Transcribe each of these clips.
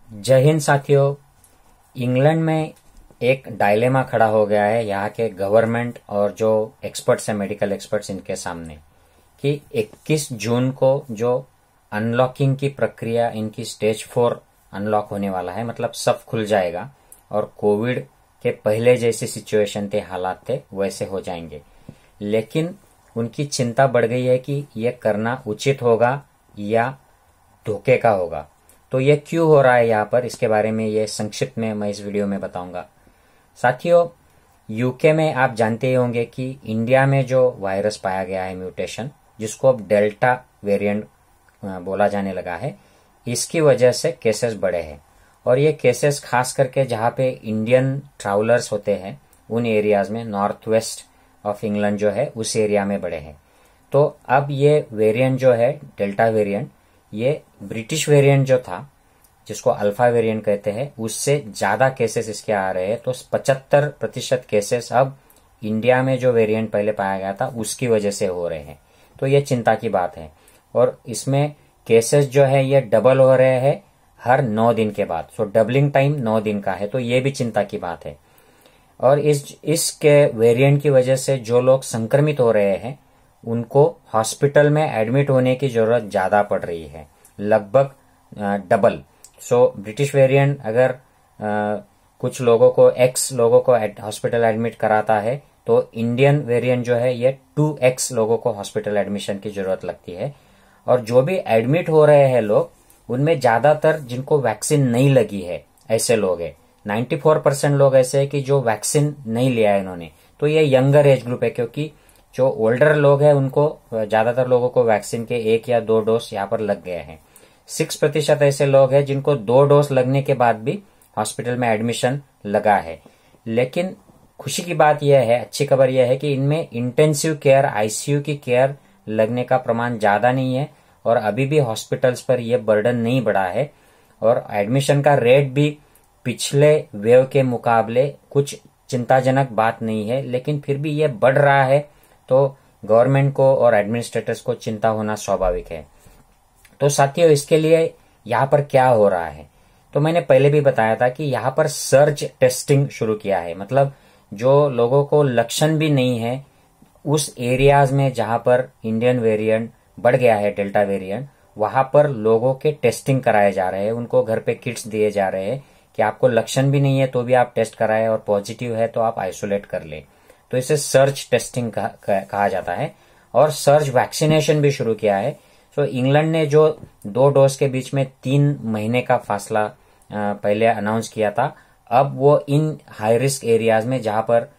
जय हिंद साथियों। इंग्लैंड में एक डायलेमा खड़ा हो गया है यहाँ के गवर्नमेंट और जो एक्सपर्ट्स हैं, मेडिकल एक्सपर्ट्स, इनके सामने कि 21 जून को जो अनलॉकिंग की प्रक्रिया इनकी स्टेज 4 अनलॉक होने वाला है, मतलब सब खुल जाएगा और कोविड के पहले जैसी सिचुएशन थे, हालात थे, वैसे हो जाएंगे। लेकिन उनकी चिंता बढ़ गई है कि यह करना उचित होगा या धोखे का होगा। तो ये क्यों हो रहा है यहाँ पर, इसके बारे में ये संक्षिप्त में मैं इस वीडियो में बताऊंगा। साथियों, यूके में आप जानते ही होंगे कि इंडिया में जो वायरस पाया गया है, म्यूटेशन, जिसको अब डेल्टा वेरिएंट बोला जाने लगा है, इसकी वजह से केसेस बढ़े हैं। और ये केसेस खास करके जहाँ पे इंडियन ट्रैवलर्स होते हैं उन एरियाज में, नॉर्थ वेस्ट ऑफ इंग्लैंड जो है उस एरिया में बढ़े हैं। तो अब ये वेरिएंट जो है डेल्टा वेरिएंट, ये ब्रिटिश वेरिएंट जो था, जिसको अल्फा वेरिएंट कहते हैं, उससे ज्यादा केसेस इसके आ रहे हैं। तो 75% केसेस अब इंडिया में जो वेरिएंट पहले पाया गया था उसकी वजह से हो रहे हैं। तो ये चिंता की बात है। और इसमें केसेस जो है ये डबल हो रहे हैं हर 9 दिन के बाद। सो डबलिंग टाइम 9 दिन का है, तो ये भी चिंता की बात है। और इसके वेरिएंट की वजह से जो लोग संक्रमित हो रहे हैं उनको हॉस्पिटल में एडमिट होने की जरूरत ज्यादा पड़ रही है, लगभग डबल। सो ब्रिटिश वेरिएंट अगर कुछ लोगों को, एक्स लोगों को हॉस्पिटल एडमिट कराता है, तो इंडियन वेरिएंट जो है ये 2x लोगों को हॉस्पिटल एडमिशन की जरूरत लगती है। और जो भी एडमिट हो रहे हैं लोग, उनमें ज्यादातर जिनको वैक्सीन नहीं लगी है ऐसे लोग हैं। 94% लोग ऐसे हैं कि जो वैक्सीन नहीं लिया है इन्होंने। तो ये यंगर एज ग्रुप है, क्योंकि जो ओल्डर लोग हैं उनको, ज्यादातर लोगों को वैक्सीन के 1 या 2 डोज यहाँ पर लग गए हैं। 6% ऐसे लोग हैं जिनको 2 डोज लगने के बाद भी हॉस्पिटल में एडमिशन लगा है। लेकिन खुशी की बात यह है, अच्छी खबर यह है कि इनमें इंटेंसिव केयर, आईसीयू की केयर लगने का प्रमाण ज्यादा नहीं है और अभी भी हॉस्पिटल्स पर यह बर्डन नहीं बढ़ा है। और एडमिशन का रेट भी पिछले वेव के मुकाबले कुछ चिंताजनक बात नहीं है, लेकिन फिर भी यह बढ़ रहा है। तो गवर्नमेंट को और एडमिनिस्ट्रेटर्स को चिंता होना स्वाभाविक है। तो साथियों, इसके लिए यहाँ पर क्या हो रहा है, तो मैंने पहले भी बताया था कि यहाँ पर सर्ज टेस्टिंग शुरू किया है। मतलब जो लोगों को लक्षण भी नहीं है, उस एरियाज में जहां पर इंडियन वेरिएंट बढ़ गया है, डेल्टा वेरिएंट, वहां पर लोगों के टेस्टिंग कराए जा रहे हैं। उनको घर पे किट्स दिए जा रहे हैं कि आपको लक्षण भी नहीं है तो भी आप टेस्ट कराएं और पॉजिटिव है तो आप आइसोलेट कर ले। तो इसे सर्च टेस्टिंग कहा जाता है। और सर्च वैक्सीनेशन भी शुरू किया है। सो इंग्लैंड ने जो 2 डोज के बीच में 3 महीने का फासला पहले अनाउंस किया था, अब वो इन हाई रिस्क एरियाज में जहां पर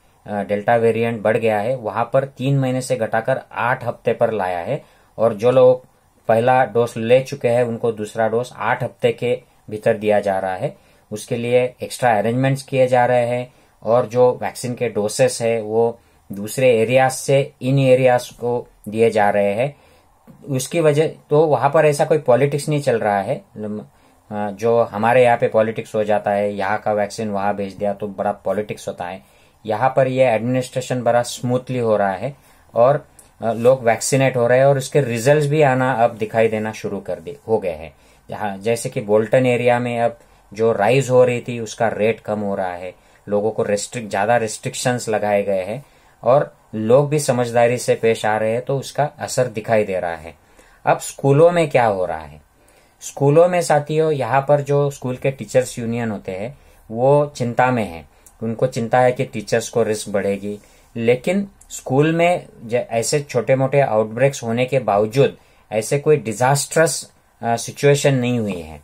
डेल्टा वेरिएंट बढ़ गया है वहां पर 3 महीने से घटाकर 8 हफ्ते पर लाया है। और जो लोग पहला डोज ले चुके हैं उनको दूसरा डोज 8 हफ्ते के भीतर दिया जा रहा है। उसके लिए एक्स्ट्रा अरेंजमेंट्स किए जा रहे हैं और जो वैक्सीन के डोसेस है वो दूसरे एरियाज से इन एरियाज को दिए जा रहे हैं। उसकी वजह, तो वहां पर ऐसा कोई पॉलिटिक्स नहीं चल रहा है जो हमारे यहाँ पे पॉलिटिक्स हो जाता है, यहाँ का वैक्सीन वहां भेज दिया तो बड़ा पॉलिटिक्स होता है। यहाँ पर यह एडमिनिस्ट्रेशन बड़ा स्मूथली हो रहा है और लोग वैक्सीनेट हो रहे हैं और उसके रिजल्ट्स भी आना अब दिखाई देना शुरू हो गए हैं। जैसे कि बोल्टन एरिया में अब जो राइज हो रही थी उसका रेट कम हो रहा है, लोगों को ज्यादा रेस्ट्रिक्शंस लगाए गए हैं और लोग भी समझदारी से पेश आ रहे हैं, तो उसका असर दिखाई दे रहा है। अब स्कूलों में क्या हो रहा है, स्कूलों में साथियों, यहाँ पर जो स्कूल के टीचर्स यूनियन होते हैं वो चिंता में है। उनको चिंता है कि टीचर्स को रिस्क बढ़ेगी। लेकिन स्कूल में ऐसे छोटे मोटे आउटब्रेक्स होने के बावजूद ऐसे कोई डिजास्ट्रस सिचुएशन नहीं हुई है,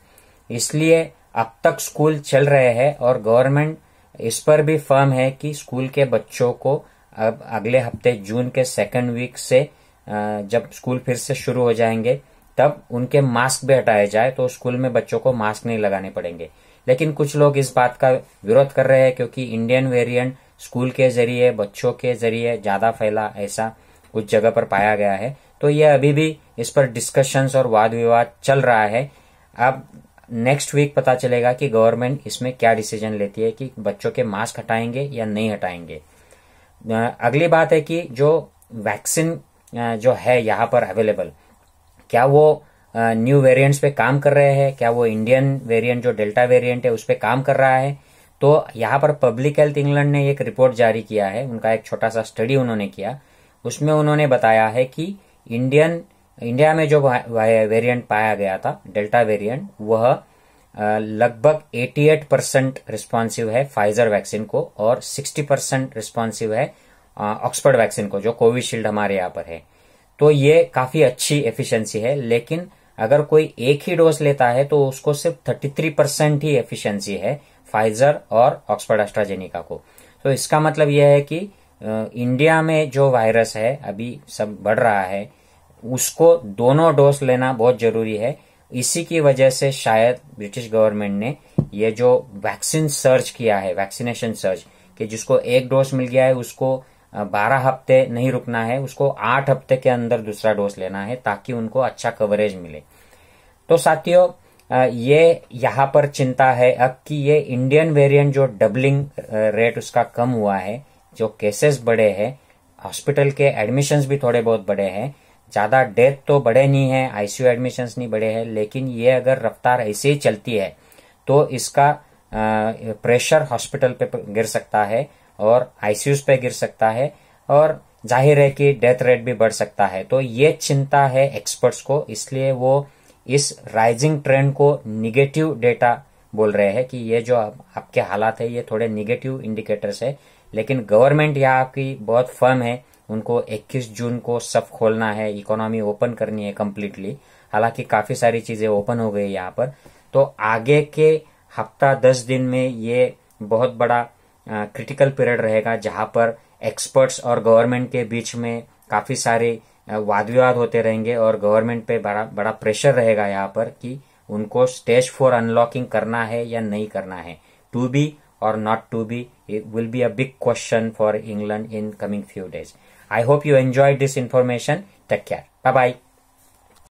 इसलिए अब तक स्कूल चल रहे हैं। और गवर्नमेंट इस पर भी फर्म है कि स्कूल के बच्चों को अब अगले हफ्ते जून के 2nd वीक से जब स्कूल फिर से शुरू हो जाएंगे तब उनके मास्क भी हटाए जाए, तो स्कूल में बच्चों को मास्क नहीं लगाने पड़ेंगे। लेकिन कुछ लोग इस बात का विरोध कर रहे हैं क्योंकि इंडियन वेरिएंट स्कूल के जरिए, बच्चों के जरिए ज्यादा फैला, ऐसा कुछ जगह पर पाया गया है। तो यह अभी भी इस पर डिस्कशंस और वाद विवाद चल रहा है। अब नेक्स्ट वीक पता चलेगा कि गवर्नमेंट इसमें क्या डिसीजन लेती है कि बच्चों के मास्क हटाएंगे या नहीं हटाएंगे। अगली बात है कि जो वैक्सीन जो है यहाँ पर अवेलेबल, क्या वो न्यू वेरिएंट्स पे काम कर रहे हैं, क्या वो इंडियन वेरिएंट जो डेल्टा वेरिएंट है उस पे काम कर रहा है। तो यहाँ पर पब्लिक हेल्थ इंग्लैंड ने एक रिपोर्ट जारी किया है, उनका एक छोटा सा स्टडी उन्होंने किया। उसमें उन्होंने बताया है कि इंडिया में जो वेरिएंट पाया गया था डेल्टा वेरिएंट, वह लगभग 88% रिस्पॉन्सिव है फाइजर वैक्सीन को और 60% रिस्पॉन्सिव है ऑक्सफोर्ड वैक्सीन को, जो कोविशील्ड हमारे यहाँ पर है। तो ये काफी अच्छी एफिशिएंसी है, लेकिन अगर कोई एक ही डोज लेता है तो उसको सिर्फ 33% ही एफिशिएंसी है फाइजर और ऑक्सफोर्ड एस्ट्राजेनिका को। तो इसका मतलब यह है कि इंडिया में जो वायरस है अभी सब बढ़ रहा है, उसको दोनों डोज लेना बहुत जरूरी है। इसी की वजह से शायद ब्रिटिश गवर्नमेंट ने ये जो वैक्सीन सर्च किया है, वैक्सीनेशन सर्च, कि जिसको एक डोज मिल गया है उसको 12 हफ्ते नहीं रुकना है, उसको 8 हफ्ते के अंदर दूसरा डोज लेना है ताकि उनको अच्छा कवरेज मिले। तो साथियों, ये यहाँ पर चिंता है अब कि ये इंडियन वेरिएंट जो डबलिंग रेट उसका कम हुआ है, जो केसेस बढ़े हैं, हॉस्पिटल के एडमिशंस भी थोड़े बहुत बढ़े हैं, ज्यादा डेथ तो बढ़े नहीं है, आईसीयू एडमिशंस नहीं बढ़े हैं, लेकिन ये अगर रफ्तार ऐसे ही चलती है तो इसका प्रेशर हॉस्पिटल पे गिर सकता है और आईसीयूज पे गिर सकता है और जाहिर है कि डेथ रेट भी बढ़ सकता है। तो ये चिंता है एक्सपर्ट्स को, इसलिए वो इस राइजिंग ट्रेंड को निगेटिव डेटा बोल रहे हैं कि ये जो आपके हालात है ये थोड़े निगेटिव इंडिकेटर्स है। लेकिन गवर्नमेंट यहाँ की बहुत फर्म है, उनको 21 जून को सब खोलना है, इकोनॉमी ओपन करनी है कंप्लीटली। हालांकि काफी सारी चीजें ओपन हो गई यहाँ पर। तो आगे के हफ्ता 10 दिन में ये बहुत बड़ा क्रिटिकल पीरियड रहेगा, जहां पर एक्सपर्ट्स और गवर्नमेंट के बीच में काफी सारे वाद विवाद होते रहेंगे और गवर्नमेंट पे बड़ा प्रेशर रहेगा यहाँ पर कि उनको स्टेज 4 अनलॉकिंग करना है या नहीं करना है। टू बी और not to be, it will be a big question for England in coming few days. I hope you enjoyed this information. Take care. Bye bye.